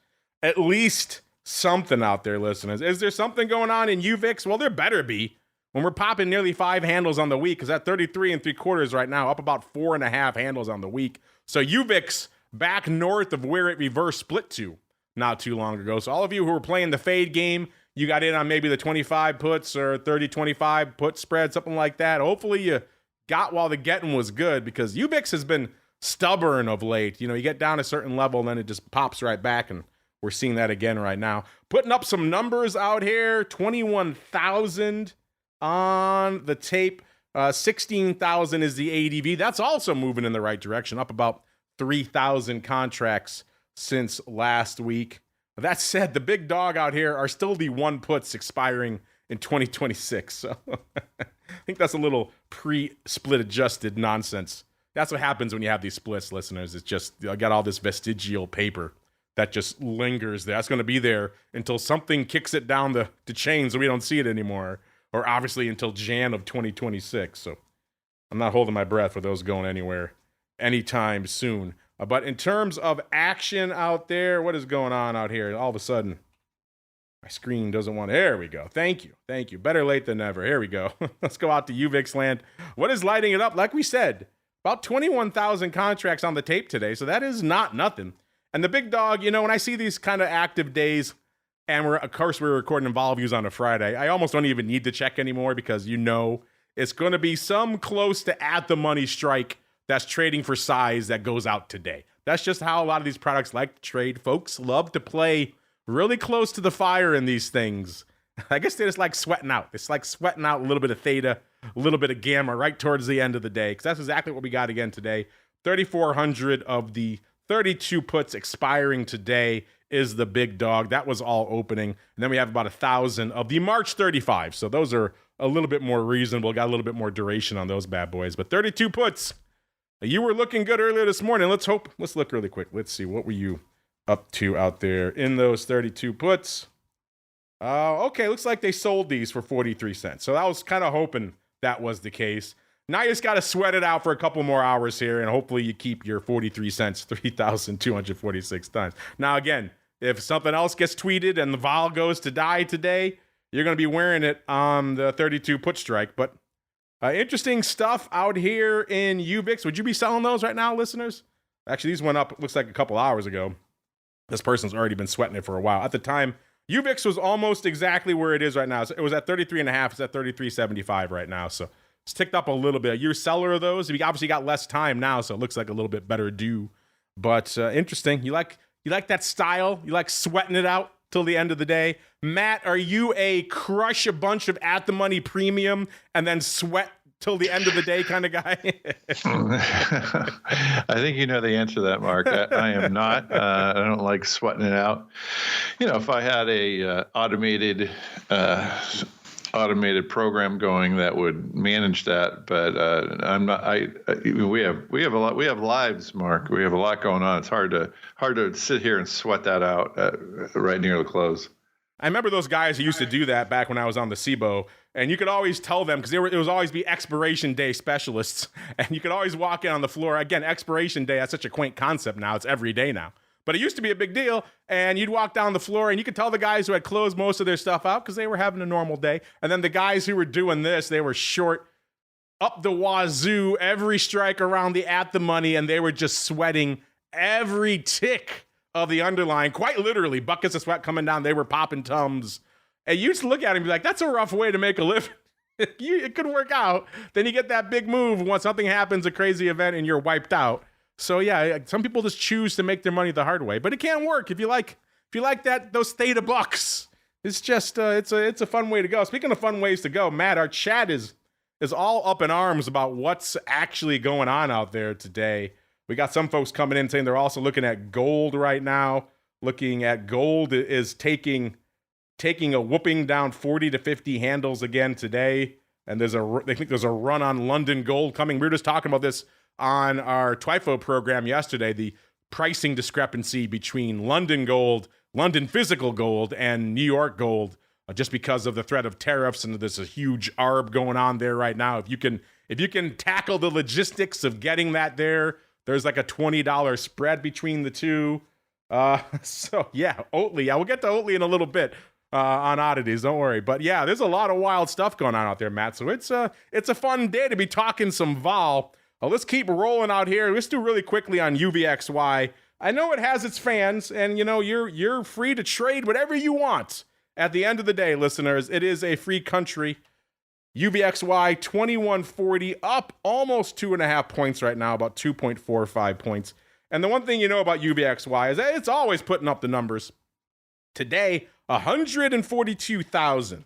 at least something out there, listeners. Is there something going on in UVIX? Well, there better be. When we're popping nearly 5 handles on the week, because at 33 3/4 right now, up about 4.5 handles on the week. So UVIX back north of where it reverse split to not too long ago. So all of you who were playing the fade game, you got in on maybe the 25 puts or 30-25 put spread, something like that. Hopefully you got while the getting was good, because UVIX has been stubborn of late. You get down a certain level and then it just pops right back, and we're seeing that again right now. Putting up some numbers out here, 21,000 on the tape, 16,000 is the ADV. That's also moving in the right direction, up about 3,000 contracts since last week. That said, the big dog out here are still the 1 puts expiring in 2026. So I think that's a little pre-split adjusted nonsense. That's what happens when you have these splits, listeners. It's just, I got all this vestigial paper that just lingers there. That's going to be there until something kicks it down the chain so we don't see it anymore, or obviously until Jan of 2026. So I'm not holding my breath for those going anywhere anytime soon. But in terms of action out there, what is going on out here? All of a sudden, my screen doesn't want to. There we go. Thank you. Better late than never. Here we go. Let's go out to UVIX land. What is lighting it up? Like we said, about 21,000 contracts on the tape today, so that is not nothing. And the big dog, when I see these kind of active days, and we're recording Vol Views on a Friday, I almost don't even need to check anymore because it's going to be some close to at the money strike that's trading for size that goes out today. That's just how a lot of these products like to trade. Folks love to play really close to the fire in these things. I guess they just like sweating out. It's like sweating out a little bit of theta, a little bit of gamma right towards the end of the day, because that's exactly what we got again today. 3,400 of the 32 puts expiring today is the big dog. That was all opening. And then we have about 1,000 of the March 35. So those are a little bit more reasonable. Got a little bit more duration on those bad boys. But 32 puts. You were looking good earlier this morning. Let's look really quick. Let's see. What were you up to out there in those 32 puts? Okay, looks like they sold these for 43 cents. So I was kind of hoping that was the case. Now you just got to sweat it out for a couple more hours here, and hopefully you keep your 43 cents 3,246 times. Now, again, if something else gets tweeted and the vol goes to die today, you're going to be wearing it on the 32 put strike. But interesting stuff out here in UVIX. Would you be selling those right now, listeners? Actually, these went up, looks like a couple hours ago. This person's already been sweating it for a while. At the time, UVIX was almost exactly where it is right now. It was at 33.5. It's at 33.75 right now. So it's ticked up a little bit. You're a seller of those. You obviously got less time now, so it looks like a little bit better due. But interesting. You like that style? You like sweating it out till the end of the day? Matt, are you a crush a bunch of at the money premium and then sweat till the end of the day kind of guy? I think you know the answer to that, Mark. I am not. I don't like sweating it out. If I had a automated program going that would manage that, but I'm not. We have a lot. We have lives, Mark. We have a lot going on. It's hard to sit here and sweat that out right near the close. I remember those guys who used to do that back when I was on the SIBO, and you could always tell them because it was always be expiration day specialists, and you could always walk in on the floor. Again, expiration day, that's such a quaint concept now. It's every day now. But it used to be a big deal, and you'd walk down the floor, and you could tell the guys who had closed most of their stuff out because they were having a normal day. And then the guys who were doing this, they were short up the wazoo, every strike around the at the money, and they were just sweating every tick of the underlying, quite literally, buckets of sweat coming down. They were popping Tums. And you used to look at him and be like, that's a rough way to make a living. It could work out. Then you get that big move when something happens, a crazy event, and you're wiped out. So yeah, some people just choose to make their money the hard way, but it can work if you like those theta bucks. It's just it's a fun way to go. Speaking of fun ways to go, Matt, our chat is all up in arms about what's actually going on out there today. We got some folks coming in saying they're also looking at gold right now. Looking at gold is taking a whooping down 40 to 50 handles again today, and they think there's a run on London gold coming. We were just talking about this on our TWIFO program yesterday, the pricing discrepancy between London gold, London physical gold, and New York gold, just because of the threat of tariffs, and there's a huge arb going on there right now. If you can tackle the logistics of getting that there's like a $20 spread between the two. So yeah, Oatly. We'll get to Oatly in a little bit on oddities. Don't worry. But yeah, there's a lot of wild stuff going on out there, Matt. So it's a fun day to be talking some vol. Let's keep rolling out here. Let's do really quickly on UVXY. I know it has its fans, and you're free to trade whatever you want. At the end of the day, listeners, it is a free country. UVXY 2140 up almost 2.5 points right now, about 2.45 points. And the one thing you know about UVXY is that it's always putting up the numbers. Today, 142,000.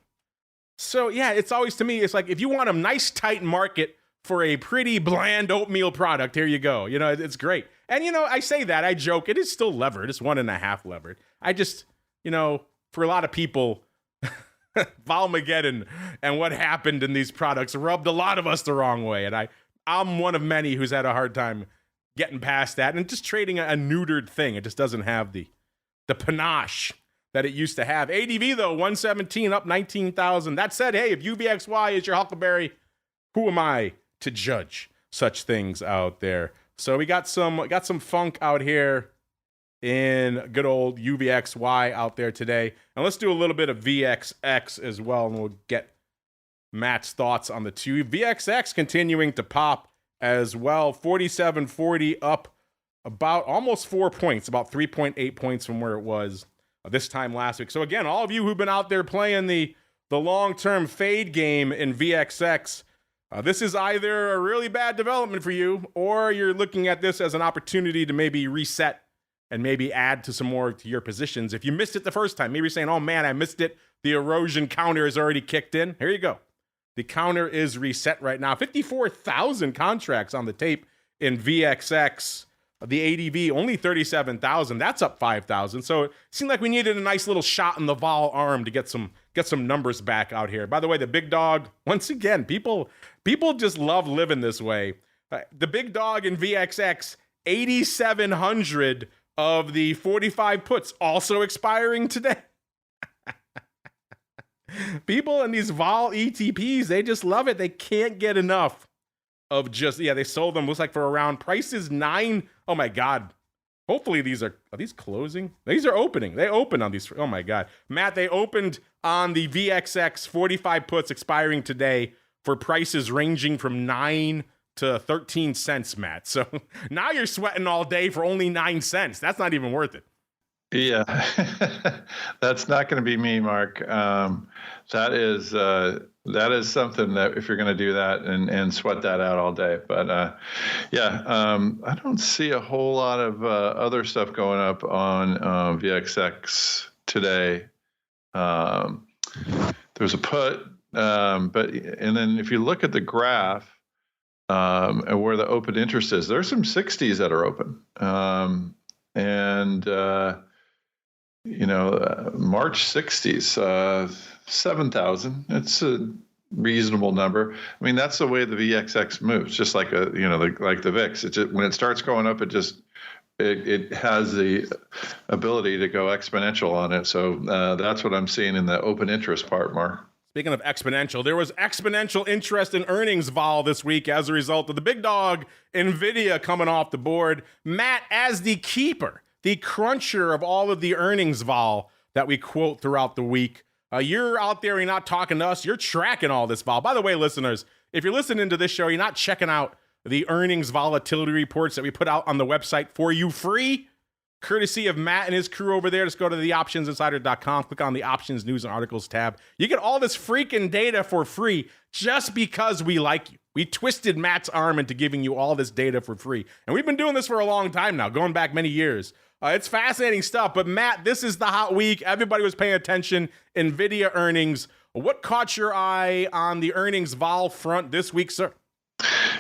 So yeah, it's always, to me, it's like if you want a nice tight market for a pretty bland oatmeal product, here you go. It's great. And I say that, I joke, it is still levered. It's 1.5 levered. I just, for a lot of people, Volmageddon and what happened in these products rubbed a lot of us the wrong way. And I'm one of many who's had a hard time getting past that and just trading a neutered thing. It just doesn't have the panache that it used to have. ADV, though, 117 up 19,000. That said, hey, if UVXY is your huckleberry, who am I to judge such things out there? So we got some funk out here in good old UVXY out there today. And let's do a little bit of VXX as well, and we'll get Matt's thoughts on the two. VXX continuing to pop as well. 47.40 up about almost 4 points, about 3.8 points from where it was this time last week. So again, all of you who've been out there playing the long-term fade game in VXX, this is either a really bad development for you, or you're looking at this as an opportunity to maybe reset and maybe add to some more to your positions. If you missed it the first time, maybe you're saying, oh man, I missed it. The erosion counter is already kicked in. Here you go. The counter is reset right now. 54,000 contracts on the tape in VXX. The ADV only 37,000. That's up 5,000. So it seemed like we needed a nice little shot in the vol arm to get some numbers back out here. By the way, the big dog, once again, people just love living this way. The big dog in VXX, 8,700 of the 45 puts also expiring today. People in these vol ETPs, they just love it. They can't get enough of they sold them, looks like for around prices 9. Oh my God. Hopefully are these closing? These are opening. They open on these. Oh my God. Matt, they opened on the VXX 45 puts expiring today for prices ranging from 9 to 13 cents, Matt. So now you're sweating all day for only 9 cents. That's not even worth it. Yeah, that's not going to be me, Mark. That is something that if you're going to do that and sweat that out all day. But I don't see a whole lot of other stuff going up on VXX today. There's a put, and then if you look at the graph and where the open interest is, there's some 60s that are open, March 60s, 7,000. It's a reasonable number. I mean, that's the way the VXX moves, just like like the VIX. When it starts going up, it has the ability to go exponential on it. So that's what I'm seeing in the open interest part, Mark. Speaking of exponential, there was exponential interest in earnings vol this week as a result of the big dog NVIDIA coming off the board. Matt, as the keeper, the cruncher of all of the earnings vol that we quote throughout the week, you're out there, you're not talking to us, you're tracking all this vol. By the way, listeners, if you're listening to this show, you're not checking out the earnings volatility reports that we put out on the website for you free, courtesy of Matt and his crew over there. Just go to theoptionsinsider.com, click on the options, news, and articles tab. You get all this freaking data for free just because we like you. We twisted Matt's arm into giving you all this data for free. And we've been doing this for a long time now, going back many years. It's fascinating stuff. But Matt, this is the hot week. Everybody was paying attention. NVIDIA earnings. What caught your eye on the earnings vol front this week, sir?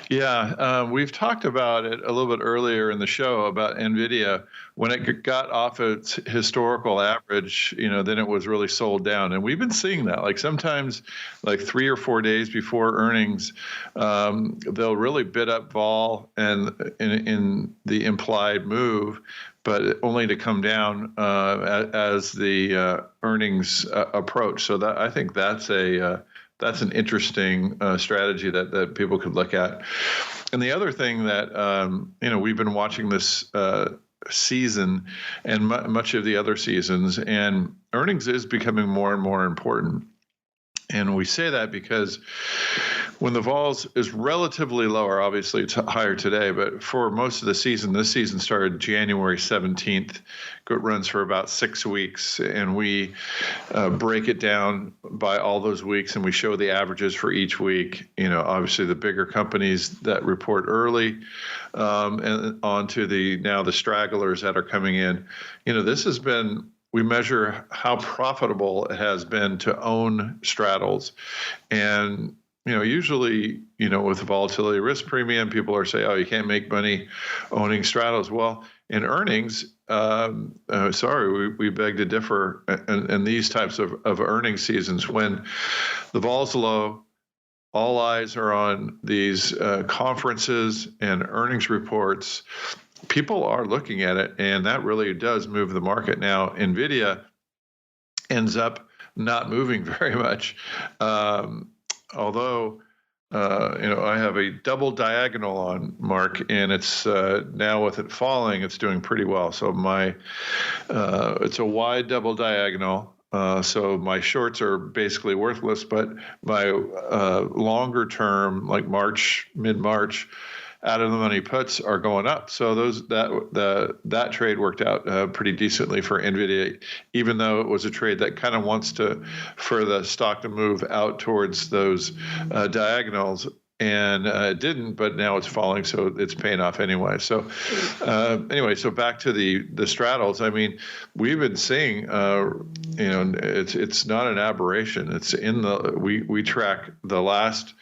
Yeah, we've talked about it a little bit earlier in the show about NVIDIA. When it got off its historical average, then it was really sold down. And we've been seeing that. Like sometimes, like 3 or 4 days before earnings, they'll really bid up vol and in the implied move, but only to come down as the earnings approach. So that I think that's an interesting strategy that people could look at. And the other thing that, we've been watching this season and much of the other seasons, and earnings is becoming more and more important. And we say that because when the vols is relatively lower, obviously it's higher today, but for most of the season, this season started January 17th. It runs for about 6 weeks, and we break it down by all those weeks, and we show the averages for each week. Obviously the bigger companies that report early, and on to the stragglers that are coming in. This has been, we measure how profitable it has been to own straddles. And usually, with the volatility risk premium, people are saying, oh, you can't make money owning straddles. Well, in earnings, we beg to differ in these types of earnings seasons. When the vol's low, all eyes are on these conferences and earnings reports. People are looking at it, and that really does move the market. Now, NVIDIA ends up not moving very much. Although I have a double diagonal on, Mark, and it's now with it falling, it's doing pretty well. So it's a wide double diagonal. So my shorts are basically worthless, but my longer term, like mid-March, out of the money puts are going up. So that trade worked out pretty decently for NVDA, even though it was a trade that kind of wants for the stock to move out towards those diagonals. And it didn't, but now it's falling, so it's paying off anyway. So so back to the straddles. I mean, we've been seeing, it's not an aberration. It's we track the last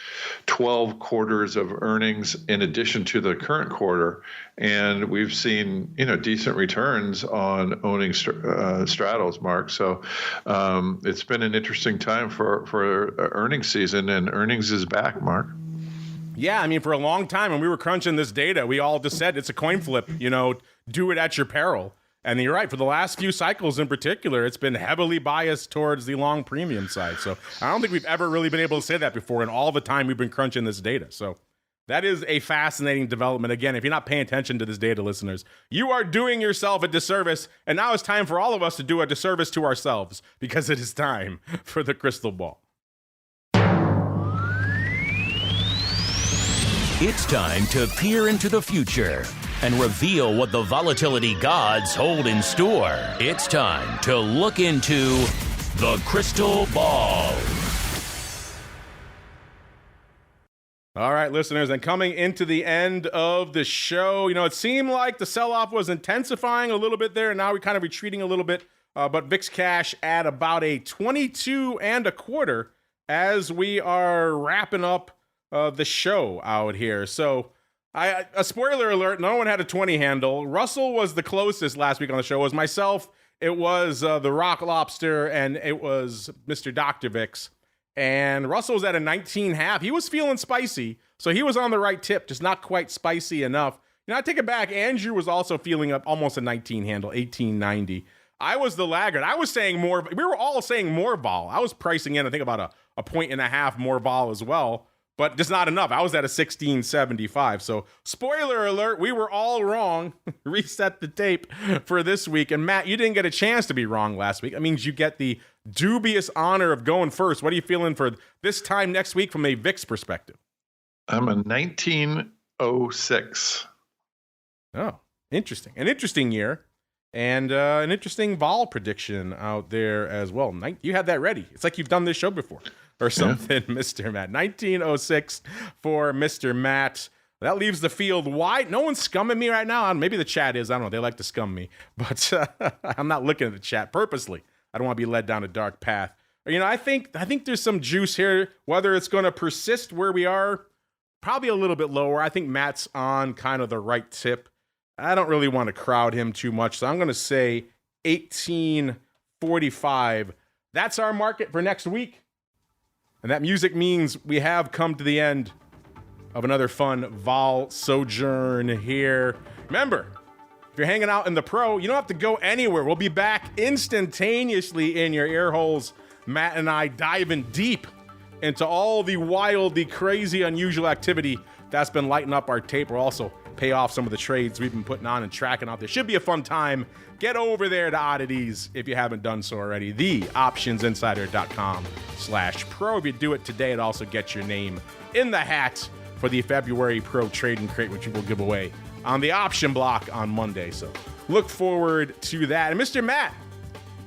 12 quarters of earnings in addition to the current quarter, and we've seen decent returns on owning straddles, Mark. So it's been an interesting time for earnings season, and earnings is back, Mark. Yeah, I mean, for a long time when we were crunching this data, we all just said it's a coin flip, do it at your peril. And you're right, for the last few cycles in particular, it's been heavily biased towards the long premium side. So I don't think we've ever really been able to say that before in all the time we've been crunching this data. So that is a fascinating development. Again, if you're not paying attention to this data, listeners, you are doing yourself a disservice. And now it's time for all of us to do a disservice to ourselves, because it is time for the crystal ball. It's time to peer into the future and reveal what the volatility gods hold in store. It's time to look into the crystal ball. All right, listeners, and coming into the end of the show, it seemed like the sell-off was intensifying a little bit there, and now we're kind of retreating a little bit, but VIX cash at about a 22.25 as we are wrapping up the show out here. So a spoiler alert, no one had a 20 handle. Russell was the closest last week on the show. It was myself, it was the Rock Lobster, and it was Mr. Dr. VIX. And Russell was at a 19.5. He was feeling spicy, so he was on the right tip, just not quite spicy enough. I take it back. Andrew was also feeling up almost a 19 handle, 18.90. I was the laggard. I was saying more. We were all saying more vol. I was pricing in, I think, about a 1.5 more vol as well. But just not enough. I was at a 16.75. So spoiler alert, we were all wrong. Reset the tape for this week. And Matt, you didn't get a chance to be wrong last week. That means you get the dubious honor of going first. What are you feeling for this time next week from a VIX perspective? I'm a 1906. Oh, interesting. An interesting year. And an interesting vol prediction out there as well. You had that ready. It's like you've done this show before. Or something, yeah. Mr. Matt. 1906 for Mr. Matt. That leaves the field wide. No one's scumming me right now. Maybe the chat is. I don't know. They like to scum me. But I'm not looking at the chat purposely. I don't want to be led down a dark path. I think there's some juice here. Whether it's going to persist where we are, probably a little bit lower. I think Matt's on kind of the right tip. I don't really want to crowd him too much. So I'm going to say 18.45. That's our market for next week. And that music means we have come to the end of another fun vol sojourn here. Remember, if you're hanging out in the pro, you don't have to go anywhere. We'll be back instantaneously in your ear holes. Matt and I diving deep into all the wild, the crazy, unusual activity that's been lighting up our tape. We'll also pay off some of the trades we've been putting on and tracking out there. Should be a fun time. Get over there to Oddities if you haven't done so already. TheOptionsInsider.com/pro. If you do it today, it also gets your name in the hat for the February Pro Trading Crate, which we will give away on the option block on Monday. So look forward to that. And Mr. Matt,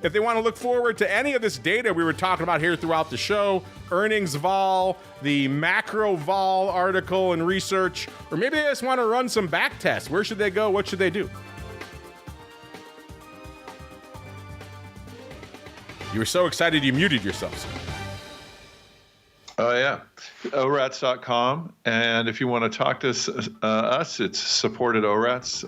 if they want to look forward to any of this data we were talking about here throughout the show, earnings vol, the macro vol article and research, or maybe they just want to run some back tests, where should they go? What should they do? You were so excited you muted yourself, sir. Oh, yeah. ORATS.com. And if you want to talk to us, it's support at ORATS.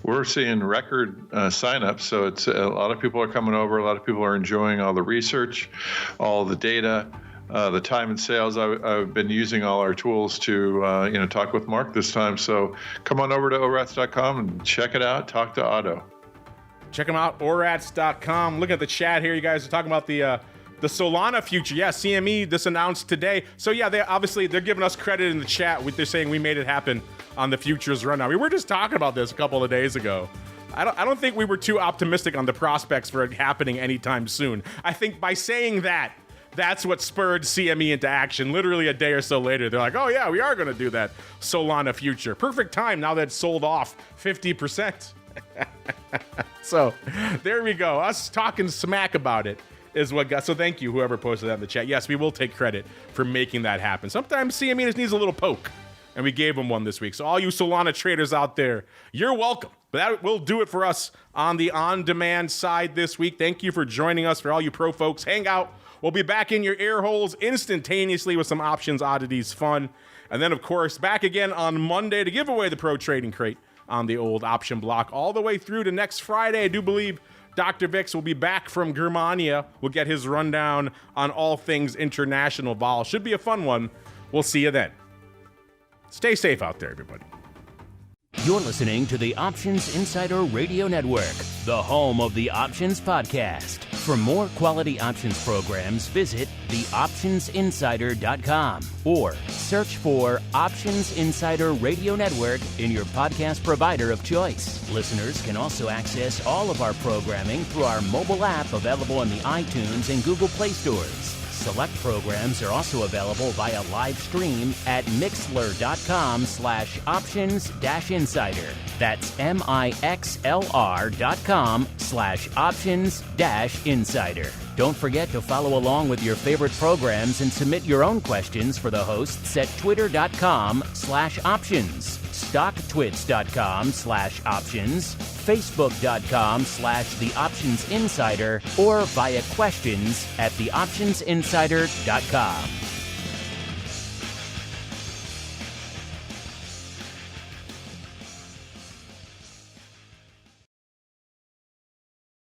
We're seeing record signups. So it's a lot of people are coming over. A lot of people are enjoying all the research, all the data, the time and sales. I've been using all our tools to talk with Mark this time. So come on over to ORATS.com and check it out. Talk to Otto. Check them out, ORATS.com. Look at the chat here. You guys are talking about the The Solana future, yeah, CME, this announced today. So yeah, they're giving us credit in the chat. They're saying we made it happen on the futures run. We were just talking about this a couple of days ago. I don't think we were too optimistic on the prospects for it happening anytime soon. I think by saying that, that's what spurred CME into action. Literally a day or so later, they're like, oh yeah, we are going to do that Solana future. Perfect time now that it's sold off 50%. So there we go. Us talking smack about it is what got. So thank you, whoever posted that in the chat. Yes, we will take credit for making that happen. Sometimes CME just needs a little poke, and we gave them one this week. So all you Solana traders out there, you're welcome. But that will do it for us on the on-demand side this week. Thank you for joining us. For all you pro folks, hang out. We'll be back in your ear holes instantaneously with some options, oddities, fun. And then, of course, back again on Monday to give away the Pro Trading Crate on the old option block all the way through to next Friday. I do believe Dr. Vix will be back from Germania. We'll get his rundown on all things international vol. Should be a fun one. We'll see you then. Stay safe out there, everybody. You're listening to the Options Insider Radio Network, the home of the Options Podcast. For more quality options programs, visit theoptionsinsider.com or search for Options Insider Radio Network in your podcast provider of choice. Listeners can also access all of our programming through our mobile app available in the iTunes and Google Play stores. Select programs are also available via live stream at mixlr.com/options-insider. That's mixlr.com/options-insider. Don't forget to follow along with your favorite programs and submit your own questions for the hosts at twitter.com/options, stocktwits.com/options, facebook.com/theoptionsinsider, or via questions at theoptionsinsider.com.